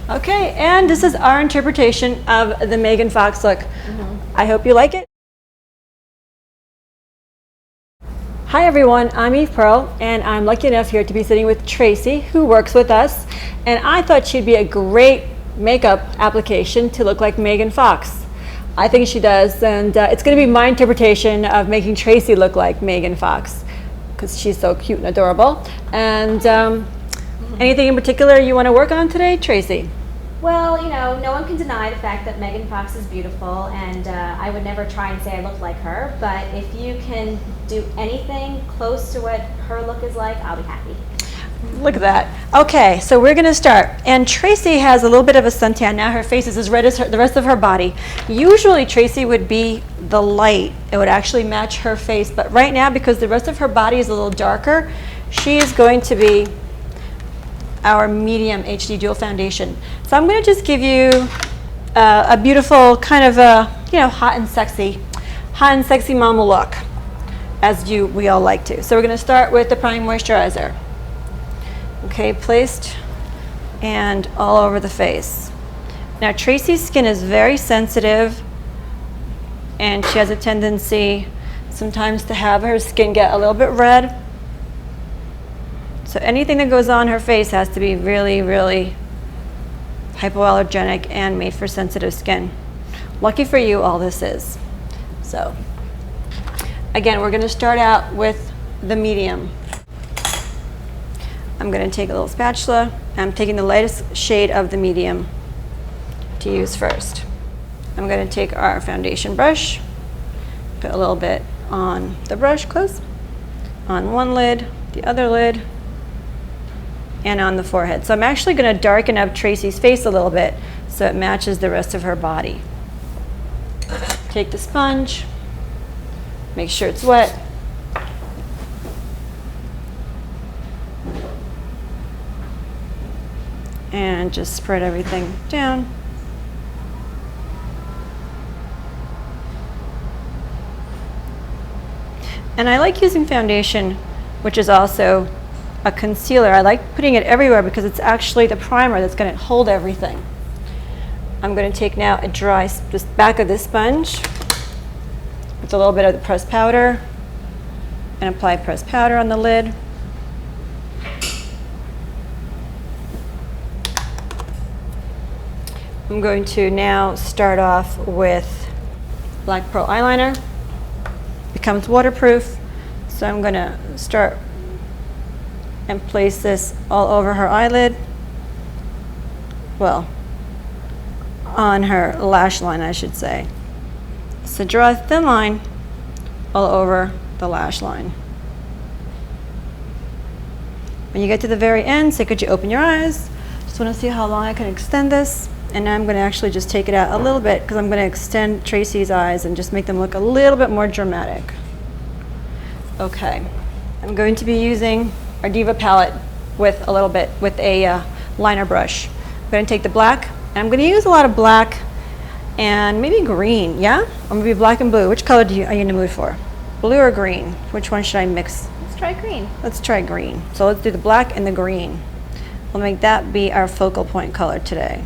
Okay, and this is our interpretation of the Megan Fox look. I hope you like it. Hi everyone, I'm Eve Pearl, and I'm lucky enough here to be sitting with Tracy, who works with us, and I thought she'd be a great makeup application to look like Megan Fox. I think she does, and it's going to be my interpretation of making Tracy look like Megan Fox, because she's so cute and adorable. And anything in particular you want to work on today, Tracy? Well, you know, no one can deny the fact that Megan Fox is beautiful, and I would never try and say I look like her, but if you can do anything close to what her look is like, I'll be happy. Look at that. Okay, so we're going to start. And Tracy has a little bit of a suntan. Now her face is as red as the rest of her body. Usually Tracy would be the light. It would actually match her face. But right now, because the rest of her body is a little darker, she is going to be our medium HD dual foundation. So I'm going to just give you a beautiful kind of you know, hot and sexy mama look, as we all like to. So we're going to start with the prime moisturizer. Okay, placed and all over the face. Now Tracy's skin is very sensitive, and she has a tendency sometimes to have her skin get a little bit red. So anything that goes on her face has to be really, really hypoallergenic and made for sensitive skin. Lucky for you, all this is. So again, we're going to start out with the medium. I'm going to take a little spatula. I'm taking the lightest shade of the medium to use first. I'm going to take our foundation brush, put a little bit on the brush, close, on one lid, the other lid, and on the forehead. So I'm actually going to darken up Tracy's face a little bit so it matches the rest of her body. Take the sponge, make sure it's wet. And just spread everything down. And I like using foundation, which is also a concealer. I like putting it everywhere because it's actually the primer that's going to hold everything. I'm going to take now this back of this sponge with a little bit of the pressed powder and apply pressed powder on the lid. I'm going to now start off with Black Pearl eyeliner. Becomes waterproof, so I'm going to start and place this all over her eyelid. Well, on her lash line, I should say. So draw a thin line all over the lash line. When you get to the very end, say, could you open your eyes? Just want to see how long I can extend this. And now I'm going to actually just take it out a little bit because I'm going to extend Tracy's eyes and just make them look a little bit more dramatic. Okay, I'm going to be using our Diva palette with a liner brush. I'm going to take the black, and I'm going to use a lot of black and maybe green, yeah? Or maybe black and blue. Which color are you in the mood for? Blue or green? Which one should I mix? Let's try green. Let's try green. So let's do the black and the green. We'll make that be our focal point color today.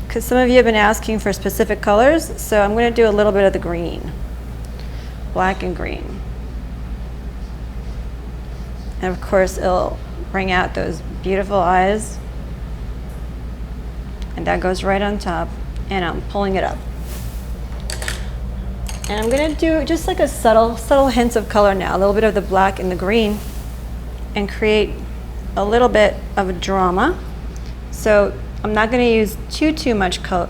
Because some of you have been asking for specific colors, so I'm going to do a little bit of the green. Black and green. And of course, it'll bring out those beautiful eyes. And that goes right on top, and I'm pulling it up. And I'm going to do just like a subtle hints of color now, a little bit of the black and the green, and create a little bit of a drama. So I'm not going to use too much coat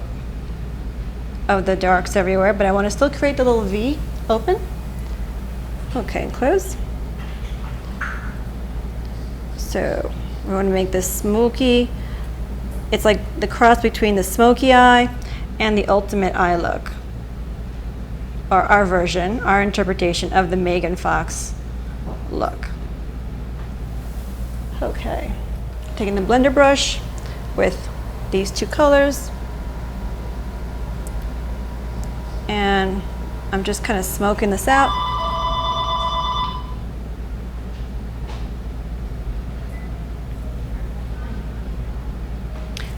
of the darks everywhere, but I want to still create the little V open. Okay, close. So we want to make this smoky. It's like the cross between the smoky eye and the ultimate eye look. Or our version, our interpretation of the Megan Fox look. Okay, taking the blender brush with these two colors, and I'm just kind of smoking this out.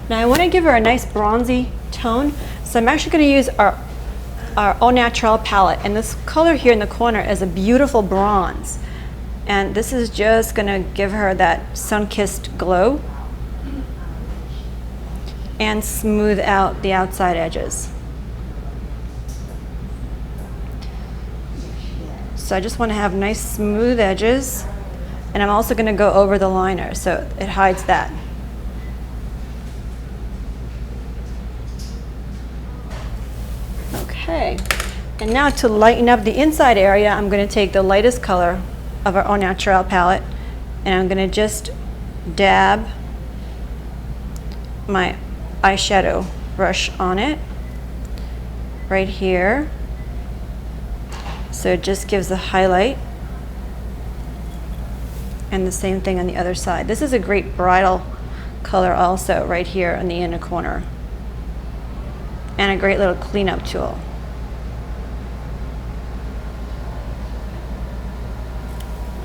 Now I want to give her a nice bronzy tone, so I'm actually going to use our Au Naturale palette, and this color here in the corner is a beautiful bronze, and this is just going to give her that sun-kissed glow and smooth out the outside edges. So I just want to have nice smooth edges, and I'm also going to go over the liner so it hides that. Okay, and now to lighten up the inside area, I'm going to take the lightest color of our Au Naturale palette, and I'm going to just dab my eyeshadow brush on it right here. So it just gives a highlight, and the same thing on the other side. This is a great bridal color also right here in the inner corner, and a great little cleanup tool.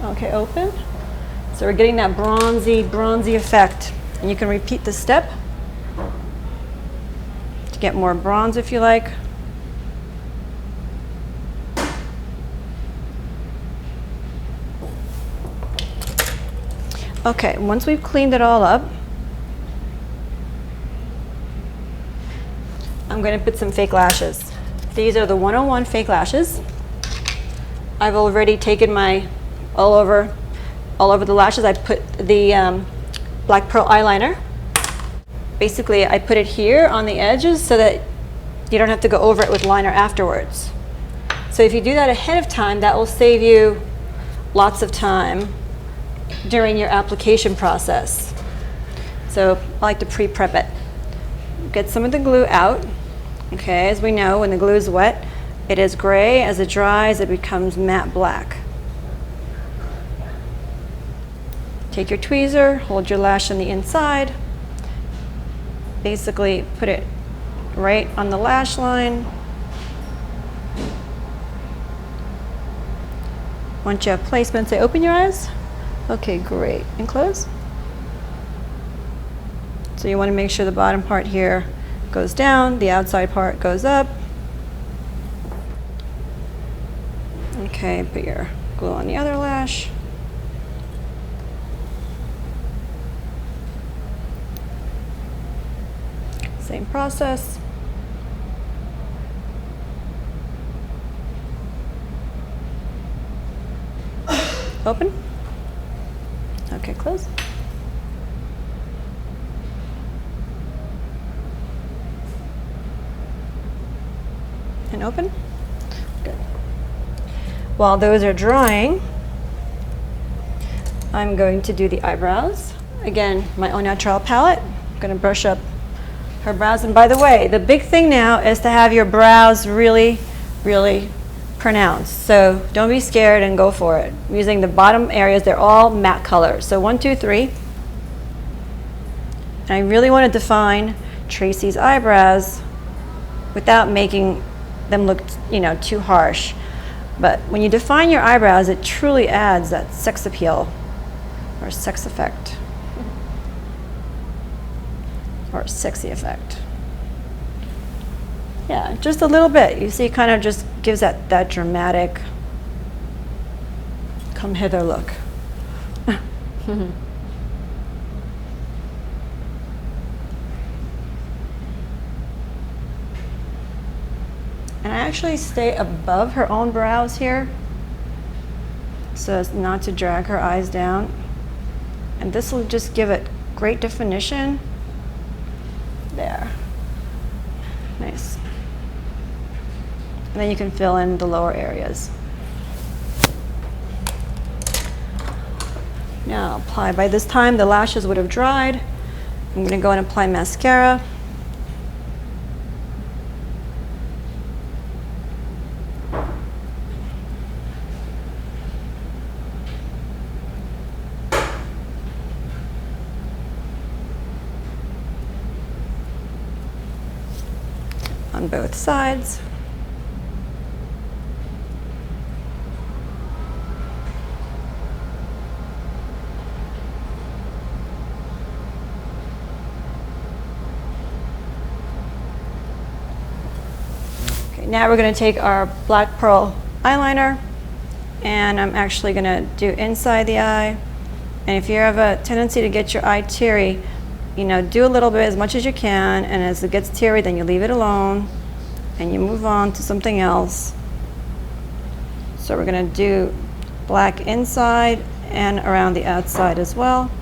Okay, open. So we're getting that bronzy effect, and you can repeat the step to get more bronze if you like. Okay, once we've cleaned it all up, I'm going to put some fake lashes. These are the 101 fake lashes. I've already taken my all over the lashes. I put the black pearl eyeliner. Basically, I put it here on the edges so that you don't have to go over it with liner afterwards. So if you do that ahead of time, that will save you lots of time during your application process. So I like to pre-prep it. Get some of the glue out. Okay, as we know, when the glue is wet, it is gray. As it dries, it becomes matte black. Take your tweezer, hold your lash on the inside, basically put it right on the lash line. Once you have placement, say open your eyes. Okay, great, and close. So you want to make sure the bottom part here goes down, the outside part goes up. Okay, put your glue on the other lash. Same process. Open. Okay, close. And open. Good. While those are drying, I'm going to do the eyebrows. Again, my Au Naturale palette. I'm going to brush up her brows. And by the way, the big thing now is to have your brows really, really pronounced. So don't be scared and go for it. I'm using the bottom areas. They're all matte colors. So 1, 2, 3. And I really want to define Tracy's eyebrows without making them look, too harsh. But when you define your eyebrows, it truly adds that sex appeal or sex effect. Or sexy effect. Yeah, just a little bit. You see, it kind of just gives that dramatic come hither look. And I actually stay above her own brows here so as not to drag her eyes down. And this will just give it great definition. There. Nice. And then you can fill in the lower areas. Now apply. By this time the lashes would have dried. I'm going to go and apply mascara. On both sides. Now we're going to take our black pearl eyeliner, and I'm actually going to do inside the eye. And if you have a tendency to get your eye teary, you know, do a little bit, as much as you can, and as it gets teary, then you leave it alone and you move on to something else. So we're going to do black inside and around the outside as well.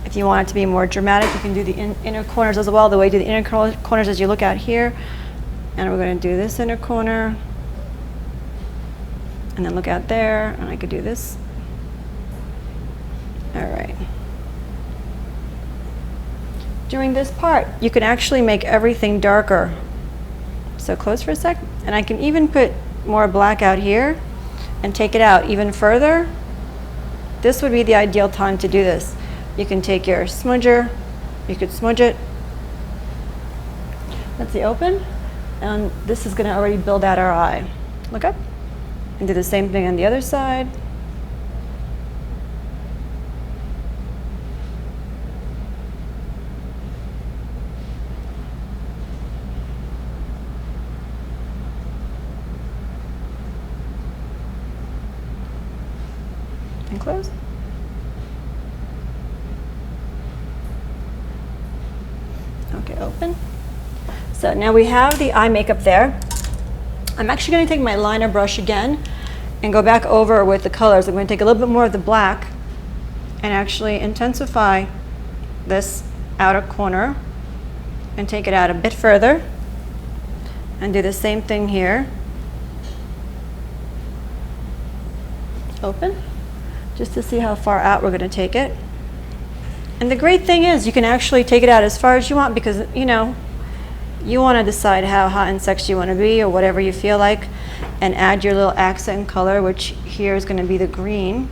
If you want it to be more dramatic, you can do the inner corners as well. The way you do the inner corners is you look out here, and we're going to do this inner corner, and then look out there, and I could do this. All right. During this part, you can actually make everything darker. So close for a sec, and I can even put more black out here and take it out even further. This would be the ideal time to do this. You can take your smudger, you could smudge it. Let's see, open, and this is going to already build out our eye. Look up, and do the same thing on the other side. And close. Okay, open. So now we have the eye makeup there. I'm actually going to take my liner brush again and go back over with the colors. I'm going to take a little bit more of the black and actually intensify this outer corner and take it out a bit further and do the same thing here. Open, just to see how far out we're going to take it. And the great thing is you can actually take it out as far as you want, because you know, you want to decide how hot and sexy you want to be or whatever you feel like, and add your little accent color, which here is going to be the green.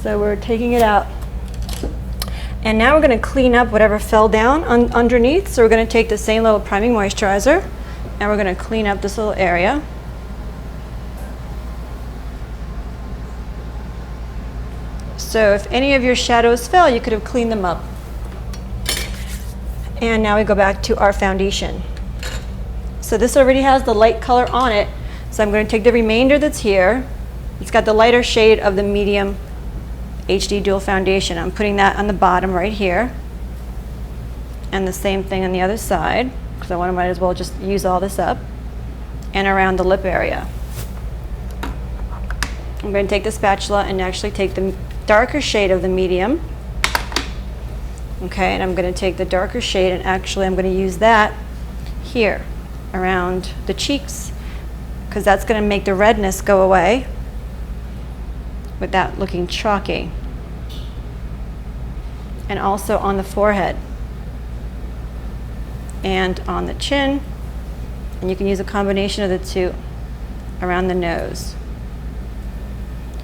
So we're taking it out. And now we're going to clean up whatever fell down underneath. So we're going to take the same little priming moisturizer and we're going to clean up this little area. So if any of your shadows fell, you could have cleaned them up. And now we go back to our foundation. So this already has the light color on it. So I'm going to take the remainder that's here. It's got the lighter shade of the medium HD Dual Foundation. I'm putting that on the bottom right here. And the same thing on the other side, because I might as well just use all this up. And around the lip area. I'm going to take the spatula and actually take the darker shade of the medium. Okay, and I'm going to take the darker shade and actually I'm going to use that here around the cheeks, because that's going to make the redness go away without looking chalky. And also on the forehead and on the chin, and you can use a combination of the two around the nose.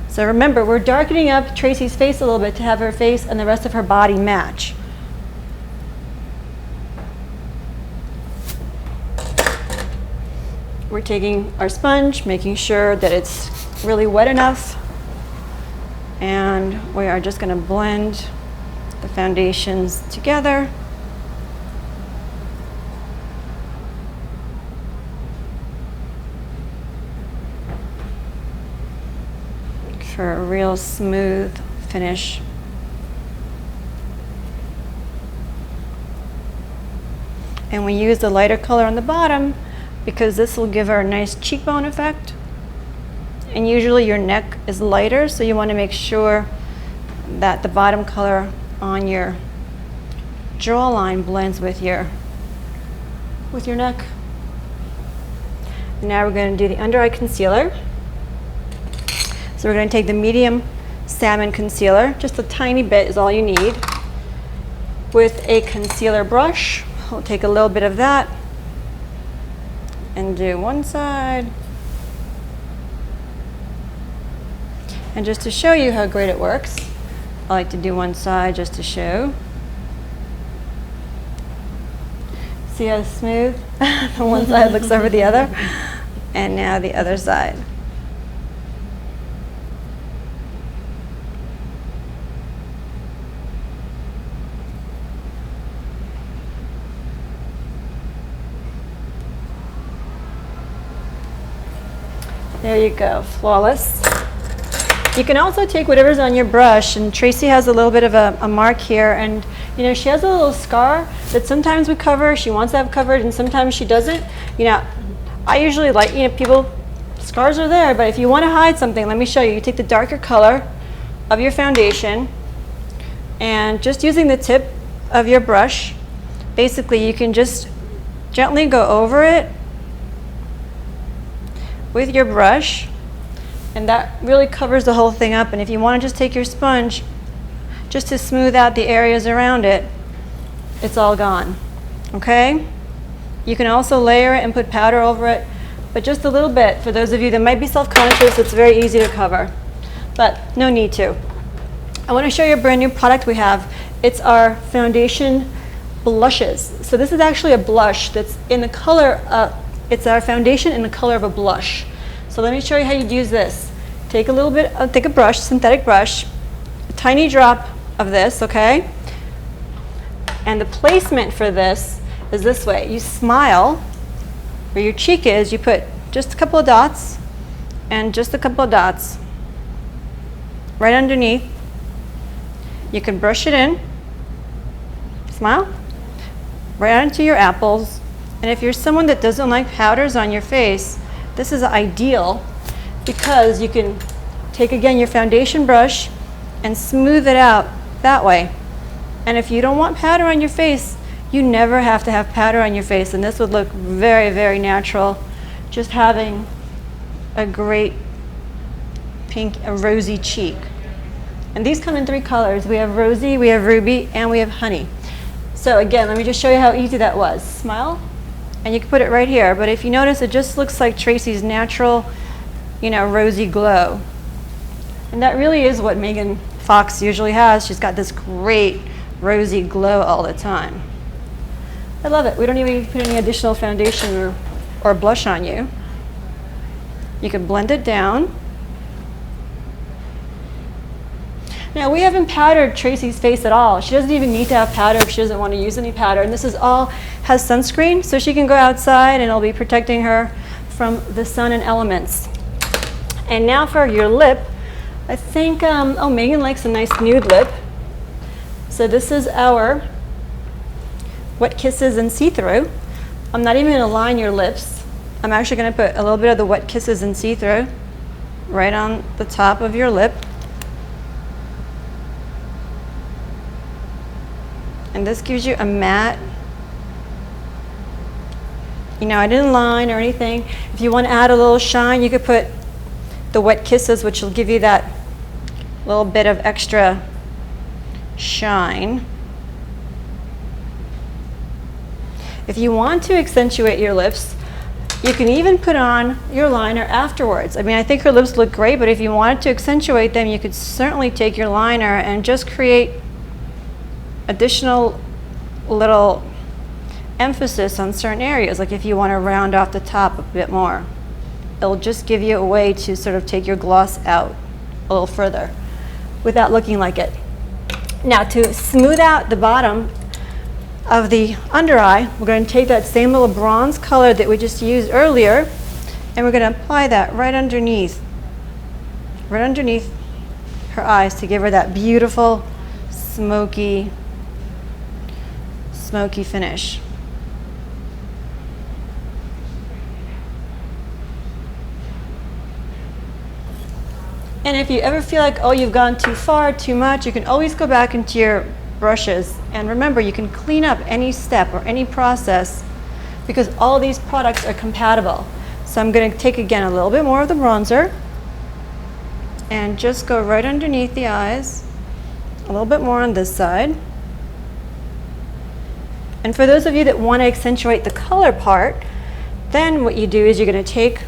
So remember, we're darkening up Tracy's face a little bit to have her face and the rest of her body match. We're taking our sponge, making sure that it's really wet enough, and we are just going to blend the foundations together. For a real smooth finish. And we use the lighter color on the bottom because this will give her a nice cheekbone effect. And usually your neck is lighter, so you want to make sure that the bottom color on your jawline blends with your neck. And now we're going to do the under eye concealer. So we're going to take the medium Salmon concealer, just a tiny bit is all you need. With a concealer brush, we'll take a little bit of that and do one side. And just to show you how great it works, I like to do one side just to show. See how smooth the one side looks over the other? And now the other side. There you go, flawless. You can also take whatever's on your brush, and Tracy has a little bit of a mark here, and you know, she has a little scar that sometimes we cover, she wants to have covered, and sometimes she doesn't. You know, I usually like, you know, people, scars are there, but if you want to hide something, let me show you. You take the darker color of your foundation, and just using the tip of your brush, basically you can just gently go over it with your brush, and that really covers the whole thing up. And if you want to just take your sponge just to smooth out the areas around it, it's all gone. Okay? You can also layer it and put powder over it, but just a little bit. For those of you that might be self-conscious, it's very easy to cover, but no need to. I want to show you a brand new product we have. It's our foundation blushes. So this is actually a blush that's in the color it's our foundation in the color of a blush. So let me show you how you use this. Take a little bit, take a brush, synthetic brush, a tiny drop of this, okay? And the placement for this is this way. You smile, where your cheek is, you put just a couple of dots and just a couple of dots right underneath. You can brush it in, smile, right onto your apples. And if you're someone that doesn't like powders on your face, this is ideal because you can take again your foundation brush and smooth it out that way. And if you don't want powder on your face, you never have to have powder on your face, and this would look very, very natural, just having a great pink, a rosy cheek. And these come in 3 colors. We have rosy, we have ruby, and we have honey. So again, let me just show you how easy that was. Smile, and you can put it right here, but if you notice, it just looks like Tracy's natural, you know, rosy glow. And that really is what Megan Fox usually has. She's got this great rosy glow all the time. I love it. We don't even need to put any additional foundation or blush on you. You can blend it down. Now, we haven't powdered Tracy's face at all. She doesn't even need to have powder if she doesn't want to use any powder. And this is all has sunscreen, so she can go outside and it'll be protecting her from the sun and elements. And now for your lip, I think, oh, Megan likes a nice nude lip. So this is our Wet Kisses and See-Through. I'm not even going to line your lips. I'm actually going to put a little bit of the Wet Kisses and See-Through right on the top of your lip. And this gives you a matte, you know, I didn't line or anything. If you want to add a little shine, you could put the Wet Kisses, which will give you that little bit of extra shine. If you want to accentuate your lips, you can even put on your liner afterwards. I mean, I think her lips look great, but if you wanted to accentuate them, you could certainly take your liner and just create additional little emphasis on certain areas, like if you want to round off the top a bit more. It'll just give you a way to sort of take your gloss out a little further without looking like it. Now, to smooth out the bottom of the under eye, we're going to take that same little bronze color that we just used earlier, and we're going to apply that right underneath her eyes to give her that beautiful smoky finish. And if you ever feel like, oh, you've gone too far, too much, you can always go back into your brushes. And remember, you can clean up any step or any process because all these products are compatible. So I'm going to take again a little bit more of the bronzer and just go right underneath the eyes, a little bit more on this side. And for those of you that want to accentuate the color part, then what you do is you're going to take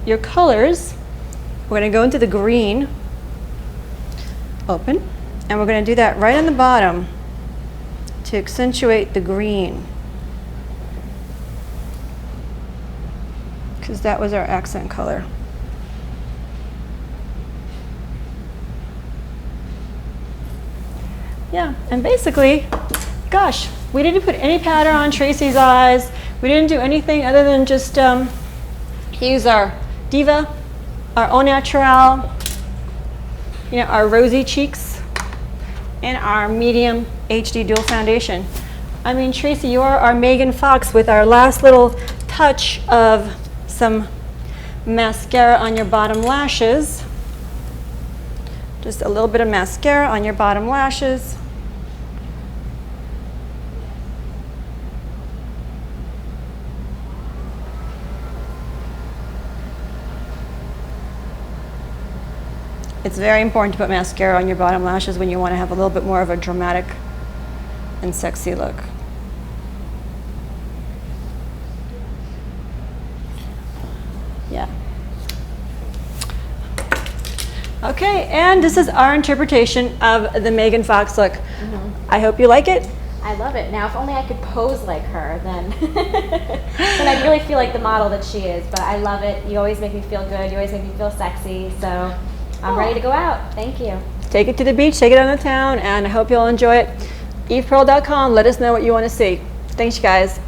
your colors. We're going to go into the green, open, and we're going to do that right on the bottom to accentuate the green, because that was our accent color. Yeah, and basically, gosh, we didn't put any powder on Tracy's eyes. We didn't do anything other than just use our Diva our Au Naturale, you know, our rosy cheeks, and our medium HD dual foundation. I mean, Tracy, you are our Megan Fox with our last little touch of some mascara on your bottom lashes. Just a little bit of mascara on your bottom lashes. It's very important to put mascara on your bottom lashes when you want to have a little bit more of a dramatic and sexy look. Yeah. Okay, and this is our interpretation of the Megan Fox look. I hope you like it. I love it. Now, if only I could pose like her, then then I'd really feel like the model that she is. But I love it. You always make me feel good. You always make me feel sexy. So I'm ready to go out. Thank you. Take it to the beach, take it on the town, and I hope you'll enjoy it. EvePearl.com. Let us know what you want to see. Thanks, guys.